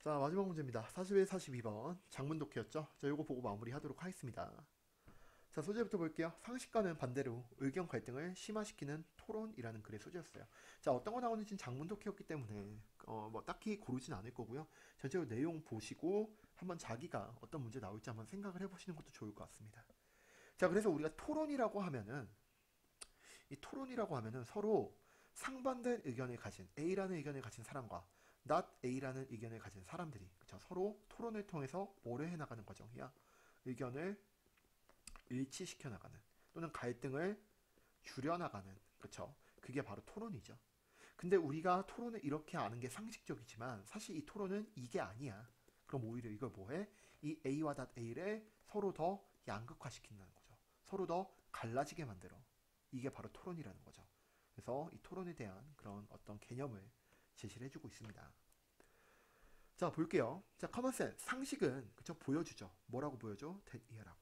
자, 마지막 문제입니다. 41, 42번. 장문 독해였죠? 자, 요거 보고 마무리 하도록 하겠습니다. 자, 소재부터 볼게요. 상식과는 반대로 의견 갈등을 심화시키는 토론이라는 글의 소재였어요. 자, 어떤 거 나오는지는 장문 독해였기 때문에 뭐 딱히 고르진 않을 거고요. 전체적으로 내용 보시고 한번 자기가 어떤 문제 나올지 한번 생각을 해보시는 것도 좋을 것 같습니다. 자, 그래서 우리가 토론이라고 하면은 이 토론이라고 하면은 서로 상반된 의견을 가진 A라는 의견을 가진 사람과 not A라는 의견을 가진 사람들이 그쵸? 서로 토론을 통해서 뭐를 해나가는 과정이야? 의견을 일치시켜 나가는 또는 갈등을 줄여나가는 그쵸? 그게 바로 토론이죠. 근데 우리가 토론을 이렇게 아는 게 상식적이지만 사실 이 토론은 이게 아니야. 그럼 오히려 이걸 뭐해? 이 A와 A를 서로 더 양극화시킨다는 거죠. 서로 더 갈라지게 만들어. 이게 바로 토론이라는 거죠. 그래서 이 토론에 대한 그런 어떤 개념을 제시를 해주고 있습니다. 자, 볼게요. 자, 커먼센스. 상식은, 그쵸? 보여주죠. 뭐라고 보여줘? 대이해라고.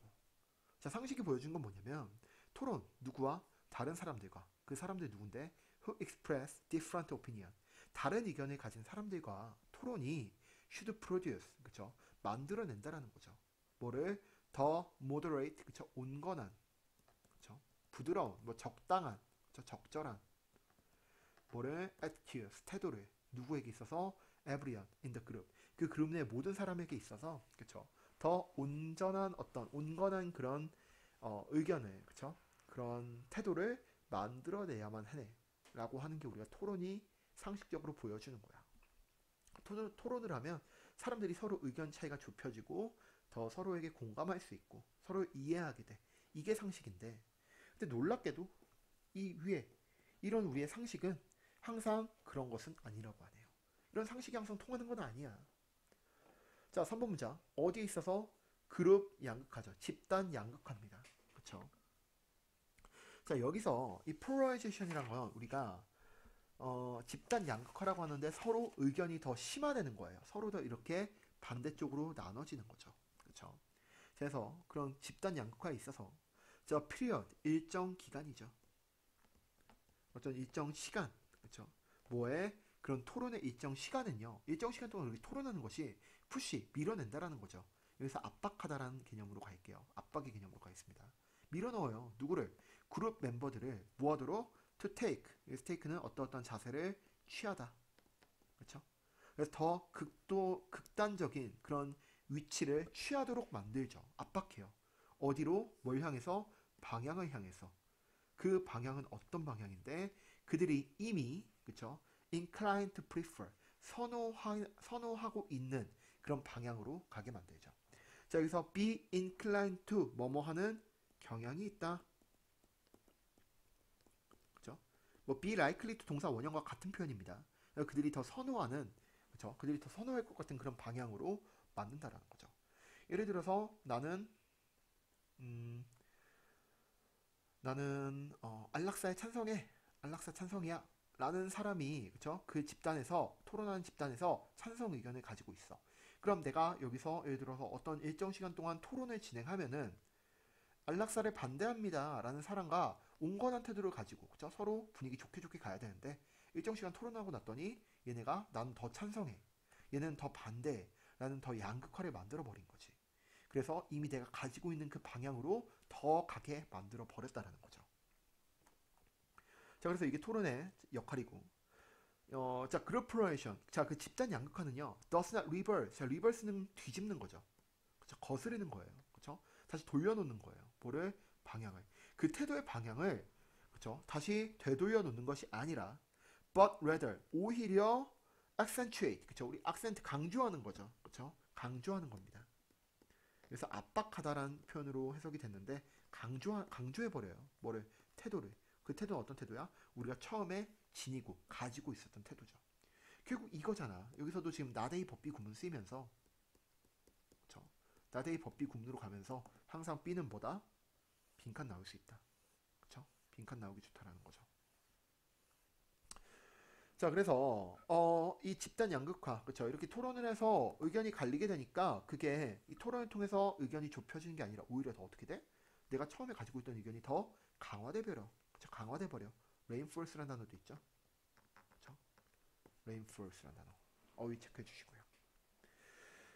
자, 상식이 보여준 건 뭐냐면, 토론, 누구와? 다른 사람들과. 그 사람들 누군데? Who express different opinion. 다른 의견을 가진 사람들과 토론이 should produce, 그쵸? 만들어낸다라는 거죠. 뭐를? 더 moderate, 그쵸? 온건한, 그쵸? 부드러운, 뭐 적당한, 그쵸? 적절한, 뭐를? attitude, 태도를 누구에게 있어서? everyone in the group. 그 그룹 내 모든 사람에게 있어서, 그쵸? 더 온전한 어떤 온건한 그런 의견을, 그쵸? 그런 태도를 만들어내야만 하네. 라고 하는 게 우리가 토론이 상식적으로 보여주는 거야. 토론을 하면 사람들이 서로 의견 차이가 좁혀지고 더 서로에게 공감할 수 있고 서로 이해하게 돼. 이게 상식인데. 근데 놀랍게도 이 위에 이런 우리의 상식은 항상 그런 것은 아니라고 하네요. 이런 상식이 항상 통하는 건 아니야. 자, 3번 문장. 어디에 있어서 그룹 양극화죠. 집단 양극화입니다. 그렇죠? 자, 여기서 이 폴라리제이션이란 건 우리가 집단 양극화라고 하는데 서로 의견이 더 심화되는 거예요. 서로 더 이렇게 반대쪽으로 나눠지는 거죠. 그렇죠? 그래서 그런 집단 양극화에 있어서 저 피리어드 일정 기간이죠. 어떤 일정 시간, 그렇죠? 뭐에 그런 토론의 일정 시간은요. 일정 시간 동안 우리 토론하는 것이 푸시 밀어낸다라는 거죠. 여기서 압박하다라는 개념으로 갈게요. 압박의 개념으로 가겠습니다. 밀어넣어요. 누구를? 그룹 멤버들을 뭐하도록? To take. 여기서 take는 어떤 자세를 취하다. 그렇죠? 그래서 더 극단적인 그런 위치를 취하도록 만들죠. 압박해요. 어디로? 뭘 향해서? 방향을 향해서. 그 방향은 어떤 방향인데 그들이 이미 그쵸 inclined to prefer 선호하고 있는 그런 방향으로 가게 만들죠. 자, 여기서 be inclined to 뭐뭐 하는 경향이 있다. 그죠? 뭐 be likely to 동사 원형과 같은 표현입니다. 그들이 더 선호하는 그죠? 그들이 더 선호할 것 같은 그런 방향으로 만든다라는 거죠. 예를 들어서 음, 나는 안락사에 찬성해. 안락사 찬성이야. 라는 사람이 그쵸? 그 집단에서 토론하는 집단에서 찬성 의견을 가지고 있어. 그럼 내가 여기서 예를 들어서 어떤 일정 시간 동안 토론을 진행하면은 안락사를 반대합니다. 라는 사람과 온건한 태도를 가지고 그쵸? 서로 분위기 좋게 좋게 가야 되는데 일정 시간 토론하고 났더니 얘네가 난 더 찬성해. 얘는 더 반대해. 라는 더 양극화를 만들어 버린 거지. 그래서 이미 내가 가지고 있는 그 방향으로 더 가게 만들어 버렸다라는 거죠. 자, 그래서 이게 토론의 역할이고, 자, 그룹프레이션. 자, 그 집단 양극화는요, does not reverse. 자, reverse는 뒤집는 거죠. 그쵸? 거스르는 거예요. 그쵸? 다시 돌려놓는 거예요. 뭐를? 방향을. 그 태도의 방향을, 그쵸? 다시 되돌려 놓는 것이 아니라, but rather, 오히려 accentuate. 그쵸? 우리 accent 강조하는 거죠. 그쵸? 강조하는 겁니다. 그래서 압박하다라는 표현으로 해석이 됐는데 강조해버려요. 뭐를? 태도를. 그 태도는 어떤 태도야? 우리가 처음에 지니고 가지고 있었던 태도죠. 결국 이거잖아. 여기서도 지금 나데이 법비 구문 쓰이면서 그쵸? 나데이 법비 구문으로 가면서 항상 B는 뭐다? 빈칸 나올 수 있다. 그쵸? 빈칸 나오기 좋다라는 거죠. 자, 그래서 이 집단 양극화, 그렇죠? 이렇게 토론을 해서 의견이 갈리게 되니까 그게 이 토론을 통해서 의견이 좁혀지는 게 아니라 오히려 더 어떻게 돼? 내가 처음에 가지고 있던 의견이 더 강화돼 버려. 그렇죠? 강화돼 버려. reinforce라는 단어도 있죠. 그렇죠? reinforce라는 단어. 어휘 체크해 주시고요.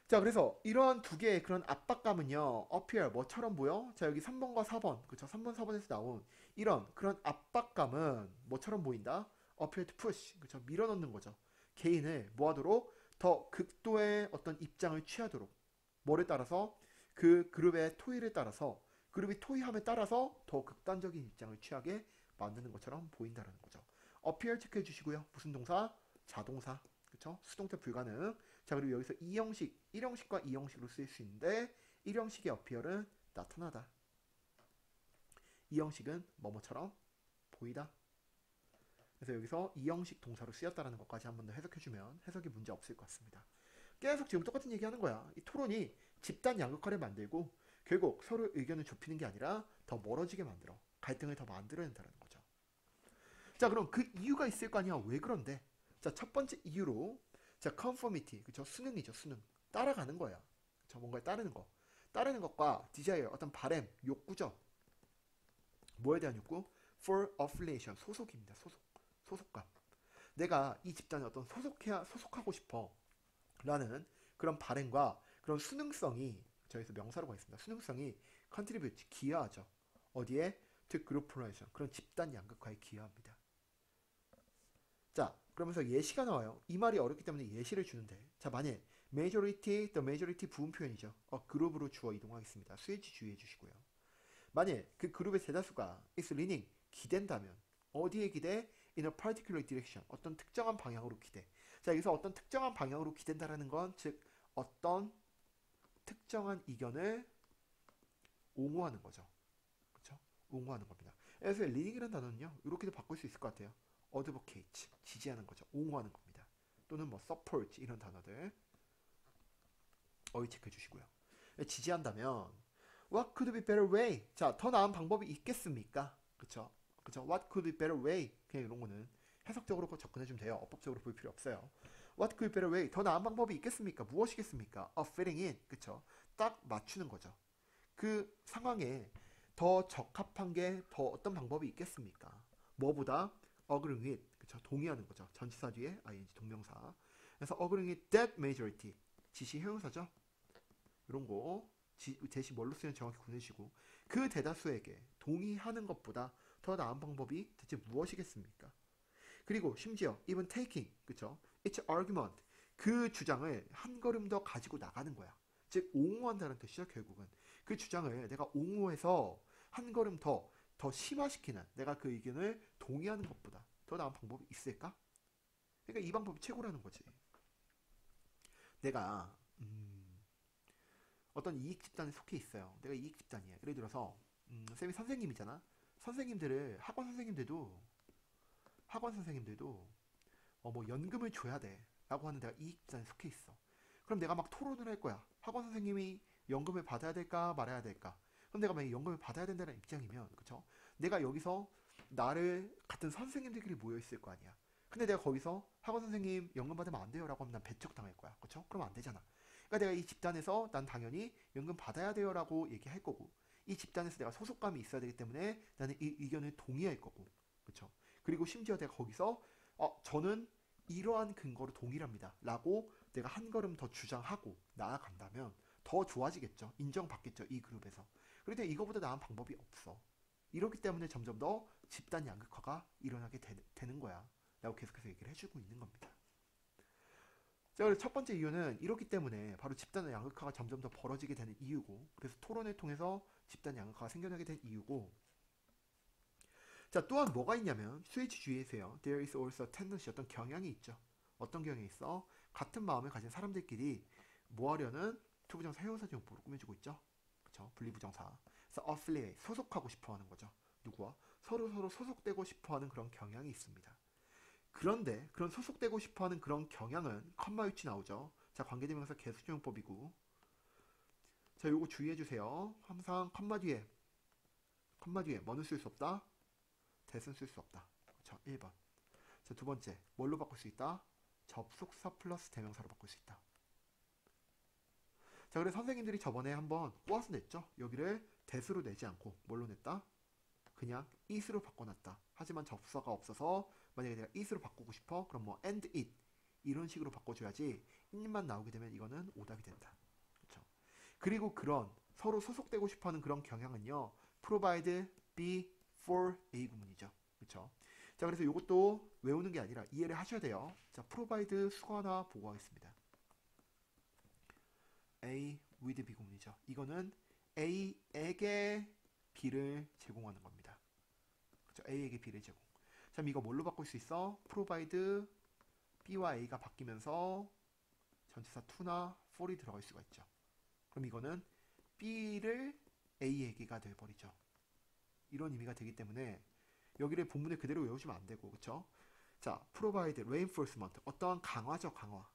자, 그래서 이러한 두 개의 그런 압박감은요, appear, 뭐처럼 보여? 자, 여기 3번과 4번, 그쵸? 3번, 4번에서 나온 이런 그런 압박감은 뭐처럼 보인다? appear to push, 그쵸? 밀어넣는 거죠. 개인을 뭐하도록? 더 극도의 어떤 입장을 취하도록. 뭐를 따라서? 그 그룹의 토의를 따라서, 그룹이 토의함에 따라서 더 극단적인 입장을 취하게 만드는 것처럼 보인다는 거죠. appear 체크해 주시고요. 무슨 동사? 자동사. 그쵸? 수동태 불가능. 자, 그리고 여기서 2형식, 1형식과 2형식으로 쓰일 수 있는데 1형식의 appear은 나타나다. 2형식은 뭐뭐처럼 보이다. 그래서 여기서 2형식 동사로 쓰였다는 것까지 한 번 더 해석해주면 해석이 문제 없을 것 같습니다. 계속 지금 똑같은 얘기 하는 거야. 이 토론이 집단 양극화를 만들고 결국 서로 의견을 좁히는 게 아니라 더 멀어지게 만들어. 갈등을 더 만들어낸다는 거죠. 자, 그럼 그 이유가 있을 거 아니야. 왜 그런데? 자, 첫 번째 이유로 자, conformity, 그쵸? 수능이죠, 수능. 따라가는 거야. 그쵸? 뭔가에 따르는 거. 따르는 것과 desire, 어떤 바램, 욕구죠. 뭐에 대한 욕구? for affiliation, 소속입니다. 소속감. 내가 이 집단에 어떤 소속하고 싶어. 라는 그런 바램과 그런 수능성이, 저기서 명사로가 있습니다. 수능성이 contribute, 기여하죠. 어디에? to group formation, 그런 집단 양극화에 기여합니다. 자, 그러면서 예시가 나와요. 이 말이 어렵기 때문에 예시를 주는데, 자, 만약 majority, the majority 부분 표현이죠. 그룹으로 주어 이동하겠습니다. 수혜지 주의해 주시고요. 만약 그 그룹의 대다수가 is leaning, 기댄다면 어디에 기대? in a particular direction, 어떤 특정한 방향으로 기대. 자, 여기서 어떤 특정한 방향으로 기댄다라는 건 즉 어떤 특정한 의견을 옹호하는 거죠. 그렇죠? 옹호하는 겁니다. 그래서 leaning이라는 단어는요, 이렇게도 바꿀 수 있을 것 같아요. advocate, 지지하는 거죠. 옹호하는 겁니다. 또는 뭐 support 이런 단어들 어휘 체크해 주시고요. 지지한다면 what could be better way? 자, 더 나은 방법이 있겠습니까? 그쵸? 그쵸? what could be better way? 그냥 이런 거는 해석적으로 접근해 주면 돼요. 어법적으로 볼 필요 없어요. what could be better way? 더 나은 방법이 있겠습니까? 무엇이겠습니까? fitting in. 그쵸? 딱 맞추는 거죠. 그 상황에 더 적합한 게 더 어떤 방법이 있겠습니까? 뭐보다 agreeing with, 그쵸? 동의하는 거죠. 전치사 뒤에 ing 동명사. 그래서 agreeing with that majority, 지시 형용사죠. 이런 거 대시 뭘로 쓰는 정확히 구내시고, 그 대다수에게 동의하는 것보다 더 나은 방법이 대체 무엇이겠습니까? 그리고 심지어 even taking, 그쵸? its argument, 그 주장을 한 걸음 더 가지고 나가는 거야. 즉 옹호한다는 뜻이죠. 결국은 그 주장을 내가 옹호해서 한 걸음 더 심화시키는, 내가 그 의견을 동의하는 것보다 더 나은 방법이 있을까? 그러니까 이 방법이 최고라는 거지. 내가 어떤 이익 집단에 속해 있어요. 내가 이익 집단이야. 예를 들어서 쌤이 선생님이잖아. 선생님들을 학원 선생님들도 뭐 연금을 줘야 돼라고 하는, 내가 이익 집단에 속해 있어. 그럼 내가 막 토론을 할 거야. 학원 선생님이 연금을 받아야 될까 말아야 될까. 그럼 내가 만약 연금을 받아야 된다는 입장이면, 그쵸? 내가 여기서 나를 같은 선생님들끼리 모여 있을 거 아니야. 근데 내가 거기서 학원 선생님 연금 받으면 안 돼요라고 하면 난 배척당할 거야. 그쵸? 그럼 안 되잖아. 그러니까 내가 이 집단에서 난 당연히 연금 받아야 돼요라고 얘기할 거고, 이 집단에서 내가 소속감이 있어야 되기 때문에 나는 이 의견을 동의할 거고, 그렇죠? 그리고 심지어 내가 거기서 저는 이러한 근거로 동일합니다 라고 내가 한 걸음 더 주장하고 나아간다면 더 좋아지겠죠. 인정받겠죠. 이 그룹에서. 그런데 이거보다 나은 방법이 없어. 이렇기 때문에 점점 더 집단 양극화가 일어나게 되는 거야 라고 계속해서 얘기를 해주고 있는 겁니다. 자, 그래서 첫 번째 이유는 이렇기 때문에 바로 집단 양극화가 점점 더 벌어지게 되는 이유고, 그래서 토론을 통해서 집단 양극화가 생겨나게 된 이유고, 자, 또한 뭐가 있냐면 스위치 주의해서요. There is also a tendency, 어떤 경향이 있죠. 어떤 경향이 있어? 같은 마음을 가진 사람들끼리 뭐 하려는 투부정사 형용사 지용법으로 꾸며주고 있죠. 그쵸? 분리부정사. 그래서 affiliate, 소속하고 싶어하는 거죠. 누구와? 서로 소속되고 싶어하는 그런 경향이 있습니다. 그런데 그런 소속되고 싶어하는 그런 경향은 컴마 위치 나오죠. 자, 관계대명사 계수용법이고, 자, 요거 주의해주세요. 항상 컴마 뒤에 뭐는 쓸 수 없다? 대은 쓸 수 없다. 자, 1번. 자, 두 번째, 뭘로 바꿀 수 있다? 접속사 플러스 대명사로 바꿀 수 있다. 자, 그래서 선생님들이 저번에 한번 꼬아서 냈죠. 여기를 대수로 내지 않고 뭘로 냈다? 그냥 it으로 바꿔놨다. 하지만 접수사가 없어서 만약에 내가 it으로 바꾸고 싶어? 그럼 뭐 and it, 이런 식으로 바꿔줘야지 it만 나오게 되면 이거는 오답이 된다. 그렇죠? 그리고 그런 서로 소속되고 싶어하는 그런 경향은요. provide be for A 구문이죠. 그렇죠? 자, 그래서 이것도 외우는 게 아니라 이해를 하셔야 돼요. 자, provide 수거 하나 보고 하겠습니다. A with B 구문이죠. 이거는 A에게 B를 제공하는 겁니다. 그렇죠? A에게 B를 제공. 자, 이거 뭘로 바꿀 수 있어? provide B와 A가 바뀌면서 전치사 to나 for이 들어갈 수가 있죠. 그럼 이거는 B를 A에게가 돼버리죠. 이런 의미가 되기 때문에 여기를 본문에 그대로 외우시면 안 되고, 그쵸? 자, provide reinforcement. 어떠한 강화죠, 강화.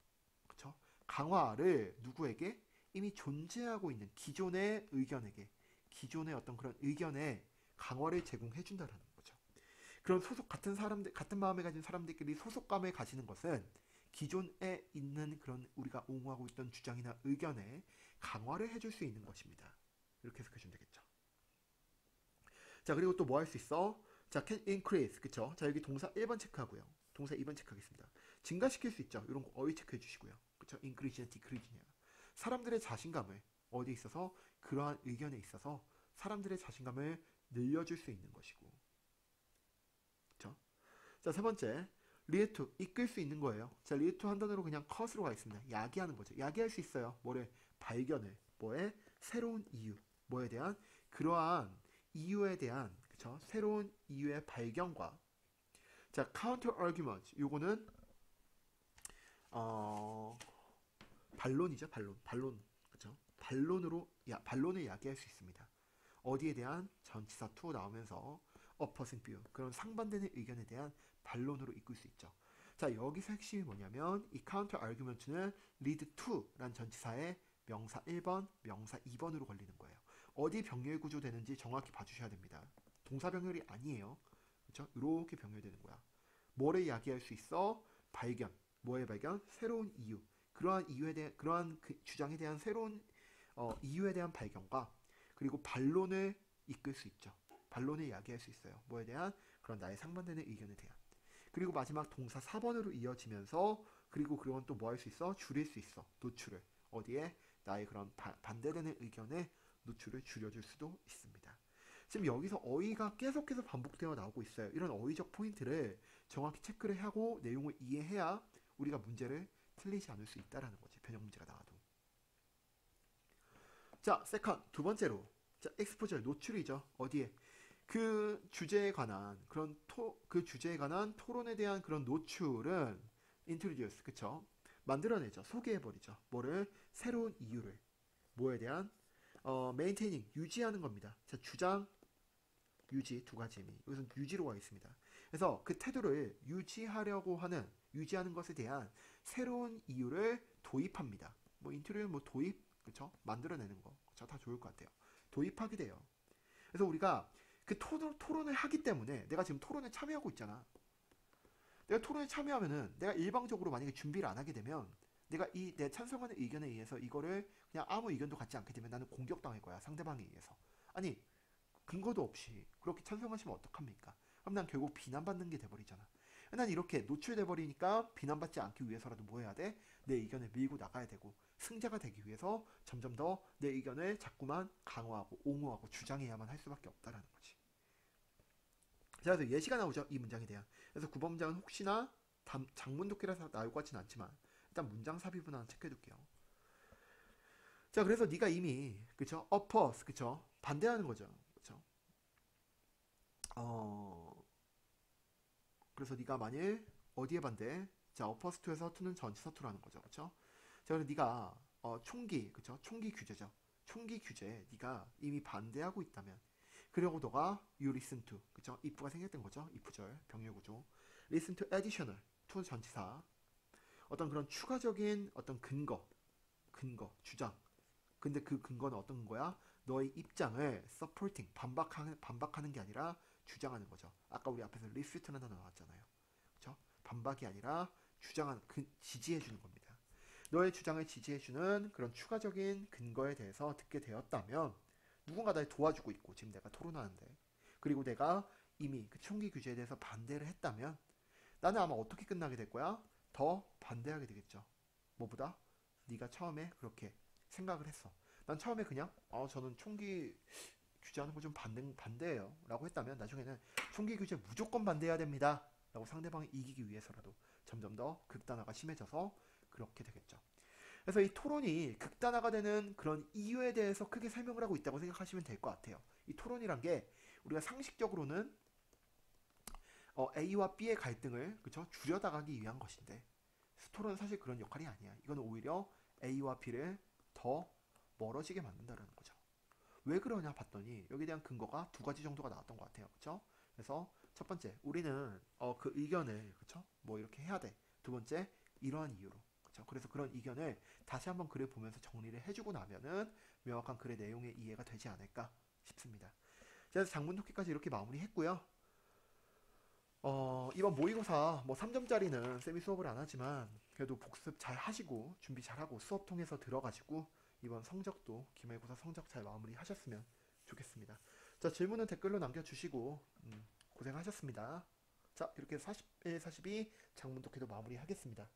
그쵸? 강화를 누구에게? 이미 존재하고 있는 기존의 의견에게, 기존의 어떤 그런 의견에 강화를 제공해준다는 거죠. 그런 소속, 같은 사람들, 같은 마음을 가진 사람들끼리 소속감을 가지는 것은 기존에 있는 그런 우리가 옹호하고 있던 주장이나 의견에 강화를 해줄 수 있는 것입니다. 이렇게 해석해주면 되겠죠. 자, 그리고 또 뭐 할 수 있어? 자, can increase. 그쵸? 자, 여기 동사 1번 체크하고요. 동사 2번 체크하겠습니다. 증가시킬 수 있죠. 이런 거 어휘 체크해 주시고요. 그쵸? increase냐, decrease냐. 사람들의 자신감을 어디에 있어서 그러한 의견에 있어서 사람들의 자신감을 늘려줄 수 있는 것이고. 그쵸? 자, 세 번째. lead to. 이끌 수 있는 거예요. 자, lead to 한 단어로 그냥 cause로 가겠습니다. 야기하는 거죠. 야기할 수 있어요. 뭐를? 발견을. 뭐에? 새로운 이유. 뭐에 대한? 그러한 이유에 대한, 그쵸? 새로운 이유의 발견과, 자, counter argument. 요거는 반론이죠. 반론. 그쵸? 반론을 야기할 수 있습니다. 어디에 대한? 전치사 to 나오면서 opposing view. 그런 상반되는 의견에 대한 반론으로 이끌 수 있죠. 자, 여기서 핵심이 뭐냐면 이 counter argument는 lead to 란 전치사의 명사 1번, 명사 2번으로 걸리는 거예요. 어디 병렬 구조 되는지 정확히 봐주셔야 됩니다. 동사 병렬이 아니에요. 그렇죠? 이렇게 병렬되는 거야. 뭐를 이야기할 수 있어? 발견. 뭐의 발견? 새로운 이유. 그러한 이유에 대한, 그러한 그 주장에 대한 새로운 이유에 대한 발견과, 그리고 반론을 이끌 수 있죠. 반론을 이야기할 수 있어요. 뭐에 대한? 그런 나의 상반되는 의견에 대한. 그리고 마지막 동사 4번으로 이어지면서, 그리고 그건 또 뭐 할 수 있어? 줄일 수 있어. 노출을. 어디에? 나의 그런 반대되는 의견에 노출을 줄여줄 수도 있습니다. 지금 여기서 어휘가 계속해서 반복되어 나오고 있어요. 이런 어휘적 포인트를 정확히 체크를 하고 내용을 이해해야 우리가 문제를 틀리지 않을 수 있다라는 거지. 변형 문제가 나와도. 자, 세컨 두 번째로, 자, exposure 노출이죠. 어디에? 그 주제에 관한 그 주제에 관한 토론에 대한 그런 노출은 introduce, 그쵸? 만들어내죠. 소개해버리죠. 뭐를? 새로운 이유를. 뭐에 대한? maintaining, 유지하는 겁니다. 자, 주장, 유지 두 가지 의미. 여기서 유지로 가 있습니다. 그래서 그 태도를 유지하는 것에 대한 새로운 이유를 도입합니다. 뭐 인트로는 뭐 도입, 그쵸? 만들어내는 거, 그쵸? 다 좋을 것 같아요. 도입하게 돼요. 그래서 우리가 그 토론을 하기 때문에 내가 지금 토론에 참여하고 있잖아. 내가 토론에 참여하면은 내가 일방적으로 만약에 준비를 안 하게 되면 내가 내 찬성하는 의견에 의해서 이거를 그냥 아무 의견도 갖지 않게 되면 나는 공격당할 거야. 상대방에 의해서. 아니, 근거도 없이 그렇게 찬성하시면 어떡합니까? 그럼 난 결국 비난받는 게 돼버리잖아. 난 이렇게 노출돼 버리니까 비난받지 않기 위해서라도 뭐 해야 돼? 내 의견을 밀고 나가야 되고, 승자가 되기 위해서 점점 더 내 의견을 자꾸만 강화하고 옹호하고 주장해야만 할 수밖에 없다라는 거지. 자, 그래서 예시가 나오죠. 이 문장에 대한. 그래서 9번 문장은 혹시나 장문 독해라서 나올 것 같지는 않지만 일단 문장 삽입은 하나 체크해둘게요. 자, 그래서 네가 이미, 그쵸? oppose, 그쵸? 반대하는 거죠. 그쵸? 그래서 네가 만일 어디에 반대? 자, oppose to에서 to는 전치사 to라는 거죠. 그쵸? 자, 그래서 네가 총기, 그쵸? 총기 규제죠. 총기 규제에 네가 이미 반대하고 있다면, 그리고 너가 you listen to, 그쵸? if가 생겼던 거죠. if절 병렬 구조. listen to additional, to 전치사. 어떤 그런 추가적인 어떤 근거, 주장. 근데 그 근거는 어떤 근거야? 너의 입장을 supporting, 반박하는 게 아니라 주장하는 거죠. 아까 우리 앞에서 refute라는 단어 나왔잖아요. 그쵸? 반박이 아니라 지지해주는 겁니다. 너의 주장을 지지해주는 그런 추가적인 근거에 대해서 듣게 되었다면, 누군가 날 도와주고 있고 지금 내가 토론하는데, 그리고 내가 이미 그 총기 규제에 대해서 반대를 했다면 나는 아마 어떻게 끝나게 될 거야? 더 반대하게 되겠죠. 뭐보다? 네가 처음에 그렇게 생각을 했어. 난 처음에 그냥 저는 총기 규제하는 거 좀 반대예요 라고 했다면 나중에는 총기 규제 무조건 반대해야 됩니다 라고 상대방을 이기기 위해서라도 점점 더 극단화가 심해져서 그렇게 되겠죠. 그래서 이 토론이 극단화가 되는 그런 이유에 대해서 크게 설명을 하고 있다고 생각하시면 될 것 같아요. 이 토론이란 게 우리가 상식적으로는 A와 B의 갈등을 그쵸? 줄여나가기 위한 것인데 토론은 사실 그런 역할이 아니야. 이건 오히려 A와 B를 더 멀어지게 만든다는 거죠. 왜 그러냐 봤더니 여기에 대한 근거가 두 가지 정도가 나왔던 것 같아요. 그쵸? 그래서 첫 번째, 우리는 그 의견을 그쵸? 뭐 이렇게 해야 돼. 두 번째, 이러한 이유로. 그쵸? 그래서 그런 의견을 다시 한번 글을 보면서 정리를 해주고 나면은 명확한 글의 내용의 이해가 되지 않을까 싶습니다. 그래서 장문 독해까지 이렇게 마무리했고요. 이번 모의고사 뭐 3점짜리는 쌤이 수업을 안 하지만 그래도 복습 잘 하시고 준비 잘 하고 수업 통해서 들어가지고 이번 성적도 기말고사 성적 잘 마무리 하셨으면 좋겠습니다. 자, 질문은 댓글로 남겨주시고 고생하셨습니다. 자, 이렇게 41, 42 장문 독해도 마무리 하겠습니다.